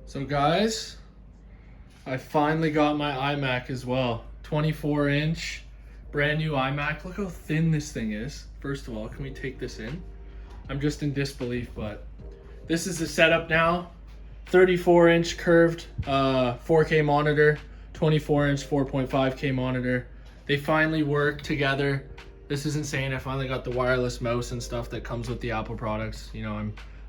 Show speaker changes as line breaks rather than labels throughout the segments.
So guys, I finally got my iMac as well. 24-inch, brand new iMac. Look how thin this thing is. First of all, can we take this in? I'm just in disbelief, but this is the setup now. 34-inch curved 4K monitor, 24-inch 4.5K monitor. They finally work together. This is insane. I finally got the wireless mouse and stuff that comes with the Apple products. You know,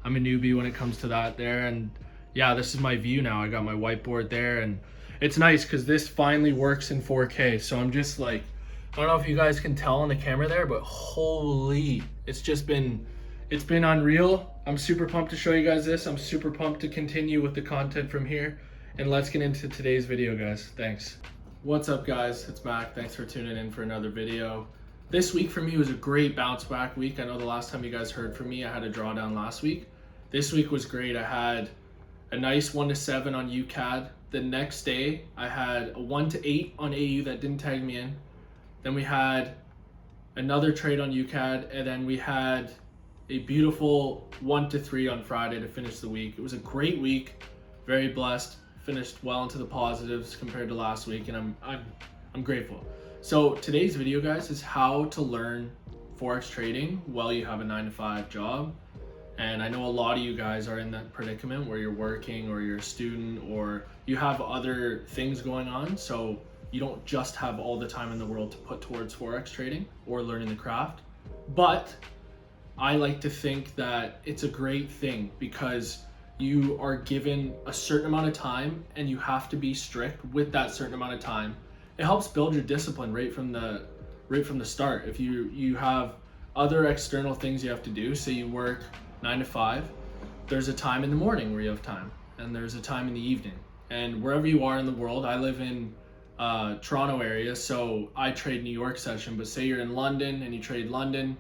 I'm a newbie when it comes to that there, and yeah, this is my view now. I got my whiteboard there, and it's nice because this finally works in 4K. So I'm just like, I don't know if you guys can tell on the camera there, but holy, it's been unreal. I'm super pumped to show you guys this. I'm super pumped to continue with the content from here. And let's get into today's video, guys. Thanks. What's up, guys? It's Mac. Thanks for tuning in for another video. This week for me was a great bounce back week. I know the last time you guys heard from me, I had a drawdown last week. This week was great. I had a nice 1-7 on UCAD. The next day, I had a 1-8 on AU that didn't tag me in. Then we had another trade on UCAD, and then we had a beautiful 1-3 on Friday to finish the week. It was a great week, very blessed. Finished well into the positives compared to last week, and I'm grateful. So today's video, guys, is how to learn Forex trading while you have a 9-to-5 job. And I know a lot of you guys are in that predicament where you're working or you're a student or you have other things going on. So you don't just have all the time in the world to put towards Forex trading or learning the craft. But I like to think that it's a great thing because you are given a certain amount of time and you have to be strict with that certain amount of time. It helps build your discipline right from the start. If you have other external things you have to do, say you work 9-to-5, there's a time in the morning where you have time, and there's a time in the evening. And wherever you are in the world, I live in Toronto area, so I trade New York session, but say you're in London and you trade London,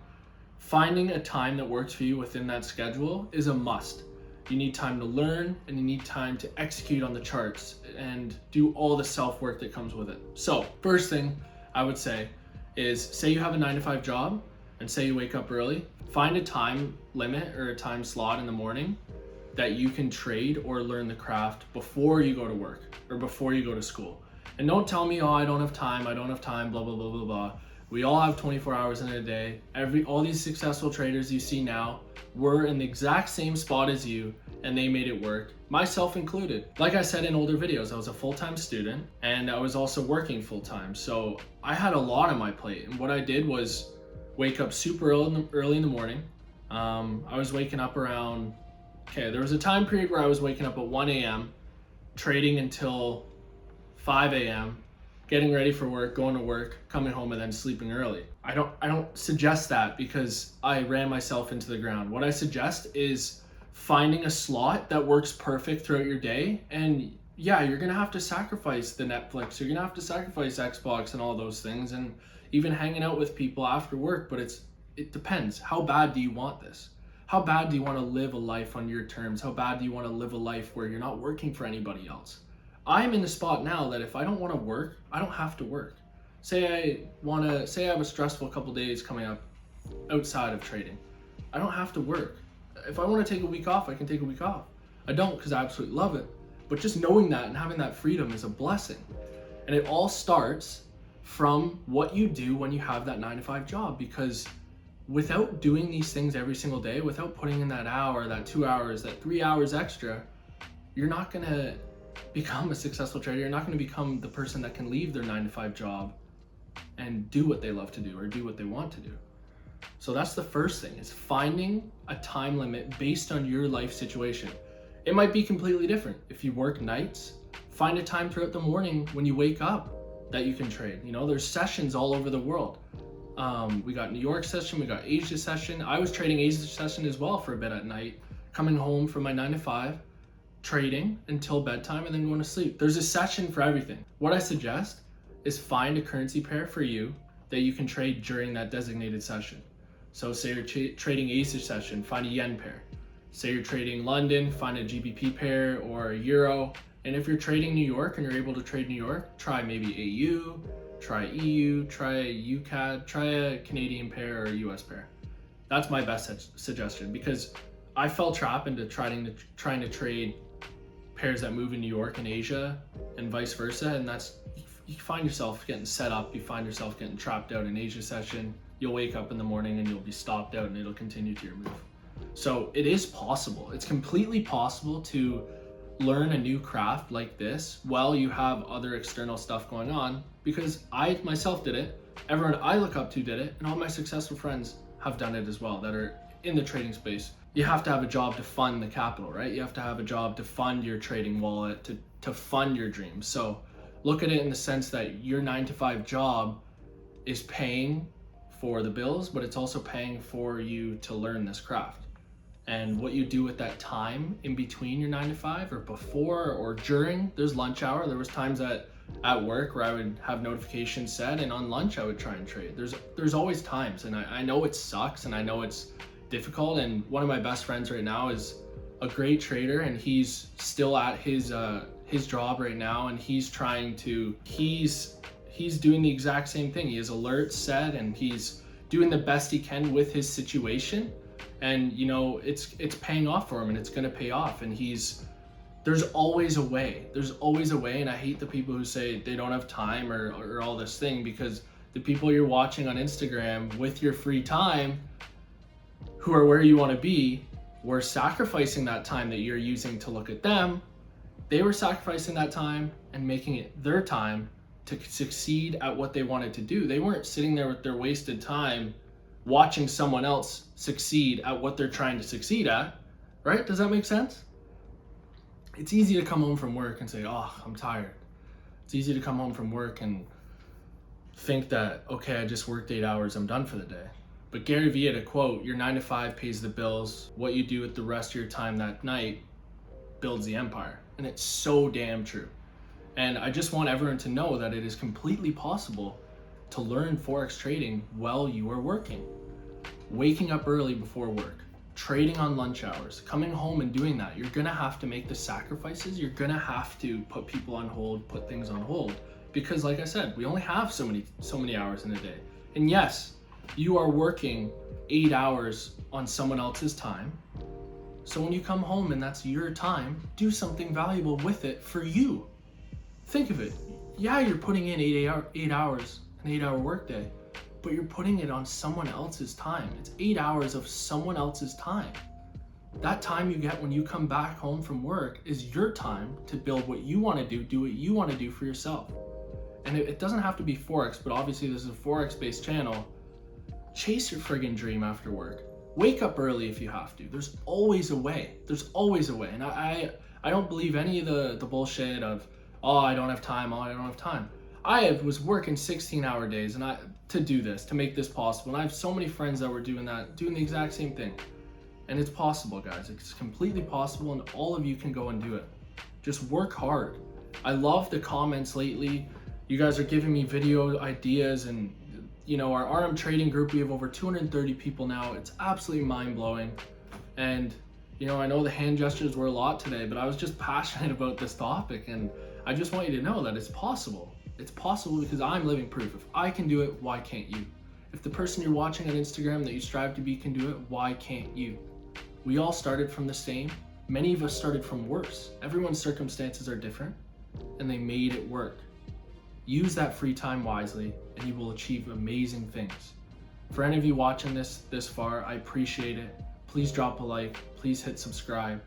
finding a time that works for you within that schedule is a must. You need time to learn, and you need time to execute on the charts and do all the self-work that comes with it. So first thing I would say is, say you have a 9-to-5 job and say you wake up early, find a time limit or a time slot in the morning that you can trade or learn the craft before you go to work or before you go to school. And don't tell me, oh, I don't have time, blah, blah, blah, blah, blah. We all have 24 hours in a day. All these successful traders you see now were in the exact same spot as you, and they made it work, myself included. Like I said in older videos, I was a full-time student and I was also working full-time. So I had a lot on my plate, and what I did was wake up super early in the morning. I was waking up around, there was a time period where I was waking up at 1 a.m., trading until 5 a.m., getting ready for work, going to work, coming home, and then sleeping early. I don't suggest that because I ran myself into the ground. What I suggest is finding a slot that works perfect throughout your day. And yeah, you're gonna have to sacrifice the Netflix, you're gonna have to sacrifice Xbox and all those things, and even hanging out with people after work, but it depends. How bad do you want this? How bad do you want to live a life on your terms? How bad do you want to live a life where you're not working for anybody else? I'm in the spot now that if I don't want to work, I don't have to work. Say I have a stressful couple days coming up outside of trading. I don't have to work. If I want to take a week off, I can take a week off. I don't because I absolutely love it. But just knowing that and having that freedom is a blessing. And it all starts from what you do when you have that 9-to-5 job, because without doing these things every single day, without putting in that hour, that 2 hours, that 3 hours extra, you're not going to become a successful trader. You're not going to become the person that can leave their 9-to-5 job and do what they love to do or do what they want to do. So that's the first thing, is finding a time limit based on your life situation. It might be completely different. If you work nights, find a time throughout the morning when you wake up that you can trade. You know, there's sessions all over the world. We got New York session, we got Asia session. I was trading Asia session as well for a bit at night, coming home from my 9-to-5, trading until bedtime, and then going to sleep. There's a session for everything. What I suggest is find a currency pair for you that you can trade during that designated session. So say you're trading Asia session, find a yen pair. Say you're trading London, find a GBP pair or a euro. And if you're trading New York and you're able to trade New York, try maybe AU, try EU, try UCAD, try a Canadian pair or a US pair. That's my best suggestion, because I fell trap into trying to trade pairs that move in New York and Asia and vice versa, and that's, you find yourself getting set up, you find yourself getting trapped out in Asia session, you'll wake up in the morning and you'll be stopped out and it'll continue to your move. So it is possible. It's completely possible to learn a new craft like this while you have other external stuff going on, because I myself did it, everyone I look up to did it, and all my successful friends have done it as well that are in the trading space. You have to have a job to fund the capital, right? You have to have a job to fund your trading wallet, to fund your dreams. So look at it in the sense that your 9-to-5 job is paying for the bills, but it's also paying for you to learn this craft. And what you do with that time in between your 9-to-5 or before or during, there's lunch hour. There was times at work where I would have notifications set, and on lunch I would try and trade. There's always times, and I know it sucks and I know it's difficult. And one of my best friends right now is a great trader, and he's still at his job right now, and he's doing the exact same thing. He has alerts set and he's doing the best he can with his situation, and you know, it's paying off for him, and it's going to pay off. And there's always a way. And I hate the people who say they don't have time or all this thing, because the people you're watching on Instagram with your free time, who are where you want to be, were sacrificing that time that you're using to look at them. They were sacrificing that time and making it their time to succeed at what they wanted to do. They weren't sitting there with their wasted time watching someone else succeed at what they're trying to succeed at, right? Does that make sense? It's easy to come home from work and say, oh, I'm tired. It's easy to come home from work and think that, okay, I just worked 8 hours, I'm done for the day. But Gary Vee had a quote, your 9-to-5 pays the bills. What you do with the rest of your time that night builds the empire. And it's so damn true. And I just want everyone to know that it is completely possible to learn Forex trading while you are working. Waking up early before work, trading on lunch hours, coming home and doing that. You're gonna have to make the sacrifices. You're gonna have to put people on hold, put things on hold. Because like I said, we only have so many hours in a day. And yes, you are working 8 hours on someone else's time. So when you come home and that's your time, do something valuable with it for you. Think of it. Yeah, you're putting in 8 hours, an 8-hour workday, but you're putting it on someone else's time. It's 8 hours of someone else's time. That time you get when you come back home from work is your time to build what you want to do what you want to do for yourself. And it doesn't have to be Forex, but obviously this is a Forex-based channel. Chase your friggin' dream after work. Wake up early if you have to. There's always a way. And I don't believe any of the bullshit of, oh, I don't have time. I was working 16-hour days to do this, to make this possible. And I have so many friends that were doing the exact same thing. And it's possible, guys. It's completely possible, and all of you can go and do it. Just work hard. I love the comments lately. You guys are giving me video ideas, and you know, our RM trading group, we have over 230 people now. It's absolutely mind-blowing. And you know, I know the hand gestures were a lot today, but I was just passionate about this topic, and I just want you to know that it's possible. It's possible because I'm living proof. If I can do it, why can't you? If the person you're watching on Instagram that you strive to be can do it, why can't you? We all started from the same. Many of us started from worse. Everyone's circumstances are different, and they made it work. Use that free time wisely, and you will achieve amazing things. For any of you watching this far, I appreciate it. Please drop a like, please hit subscribe.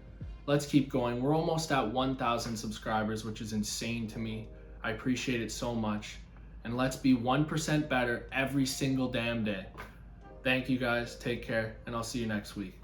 Let's keep going. We're almost at 1,000 subscribers, which is insane to me. I appreciate it so much. And let's be 1% better every single damn day. Thank you guys, take care, and I'll see you next week.